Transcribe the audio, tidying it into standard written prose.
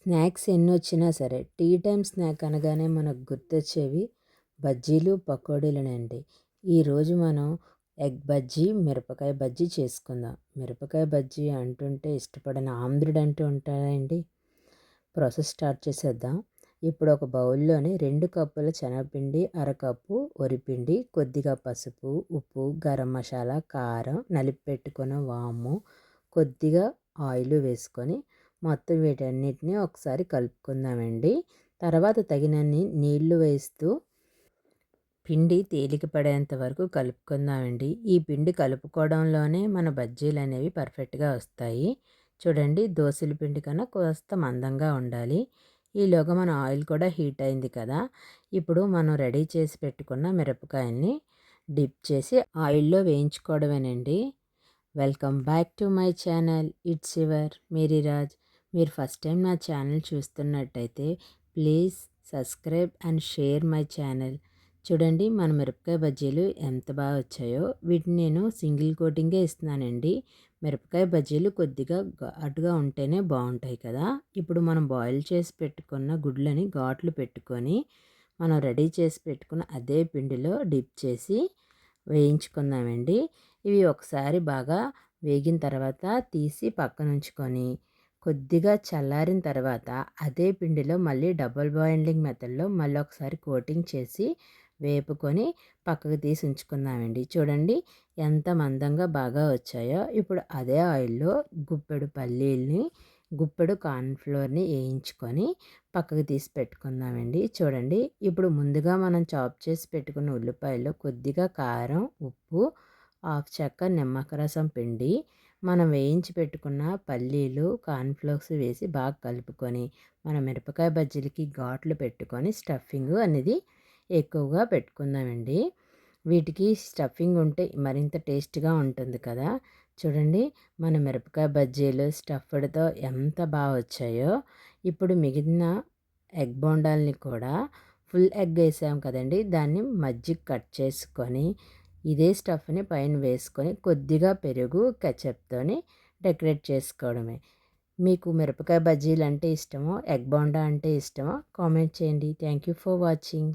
Snacks ఎన్నొచ్చినా సరే tea time snack అనగానే మనకు గుర్తొచ్చేవి బజ్జీలు పకోడీలనండి. ఈరోజు మనం ఎగ్ బజ్జీ మిరపకాయ బజ్జీ చేసుకుందాం. మిరపకాయ బజ్జీ అంటుంటే ఇష్టపడని ఆంధ్రుడు అంటూ ఉంటారండి. ప్రాసెస్ స్టార్ట్ చేసేద్దాం. ఇప్పుడు ఒక బౌల్లోని 2 కప్పుల శనగపిండి, అరకప్పు వరిపిండి, కొద్దిగా పసుపు, ఉప్పు, గరం మసాలా, కారం, నలిపి పెట్టుకున్న వాము, కొద్దిగా ఆయిల్ వేసుకొని మొత్తం వీటన్నిటిని ఒకసారి కలుపుకుందామండి. తర్వాత తగినన్ని నీళ్లు వేస్తూ పిండి తేలిక పడేంత వరకు కలుపుకుందామండి. ఈ పిండి కలుపుకోవడంలోనే మన బజ్జీలు అనేవి పర్ఫెక్ట్గా వస్తాయి. చూడండి, దోసల పిండి కన్నా కాస్త మందంగా ఉండాలి. ఈలోగా మన ఆయిల్ కూడా హీట్ అయింది కదా. ఇప్పుడు మనం రెడీ చేసి పెట్టుకున్న మిరపకాయల్ని డిప్ చేసి ఆయిల్లో వేయించుకోవడమేనండి. Welcome back to my channel. It's your Maryraj. మీరు ఫస్ట్ టైం నా ఛానల్ చూస్తున్నట్టయితే please subscribe and share my channel. చూడండి, మన మిరపకాయ బజ్జీలు ఎంత బాగా వచ్చాయో. వీటిని నేను సింగిల్ కోటింగే ఇస్తున్నానండి. మిరపకాయ బజ్జీలు కొద్దిగా ఘాటుగా ఉంటేనే బాగుంటాయి కదా. ఇప్పుడు మనం బాయిల్ చేసి పెట్టుకున్న గుడ్లని ఘాట్లు పెట్టుకొని మనం రెడీ చేసి పెట్టుకున్న అదే పిండిలో డిప్ చేసి వేయించుకుందామండి. ఇవి ఒకసారి బాగా వేగిన తర్వాత తీసి పక్కన ఉంచుకొని కొద్దిగా చల్లారిన తర్వాత అదే పిండిలో మళ్ళీ డబుల్ బాయిలింగ్ మెథడ్లో మళ్ళీ ఒకసారి కోటింగ్ చేసి వేపుకొని పక్కకు తీసి ఉంచుకుందామండి. చూడండి ఎంత మందంగా బాగా వచ్చాయో. ఇప్పుడు అదే ఆయిల్లో గుప్పెడు పల్లీల్ని, గుప్పెడు కార్న్ఫ్లోర్ని వేయించుకొని పక్కకు తీసి పెట్టుకుందామండి. చూడండి, ఇప్పుడు ముందుగా మనం చాప్ చేసి పెట్టుకున్న ఉల్లిపాయలు, కొద్దిగా కారం, ఉప్పు, హాఫ్ చెక్క నిమ్మరసం పిండి, మనం వేయించి పెట్టుకున్న పల్లీలు, కార్న్ఫ్లోక్స్ వేసి బాగా కలుపుకొని మన మిరపకాయ బజ్జీలకి ఘాట్లు పెట్టుకొని స్టఫింగ్ అనేది ఎక్కువగా పెట్టుకుందామండి. వీటికి స్టఫింగ్ ఉంటే మరింత టేస్ట్గా ఉంటుంది కదా. చూడండి, మన మిరపకాయ బజ్జీలు స్టఫ్డ్తో ఎంత బాగా వచ్చాయో. ఇప్పుడు మిగిలిన ఎగ్ బోండాల్ని కూడా ఫుల్ ఎగ్ వేసాం కదండి, దాన్ని మధ్యకి కట్ చేసుకొని ఇదే స్టఫ్ని పైన వేసుకొని కొద్దిగా పెరుగు, కెచప్తోని డెకరేట్ చేసుకోవడమే. మీకు మిరపకాయ బజ్జీలు అంటే ఇష్టమో, ఎగ్ బోండా అంటే ఇష్టమో కామెంట్ చేయండి. Thank you for watching.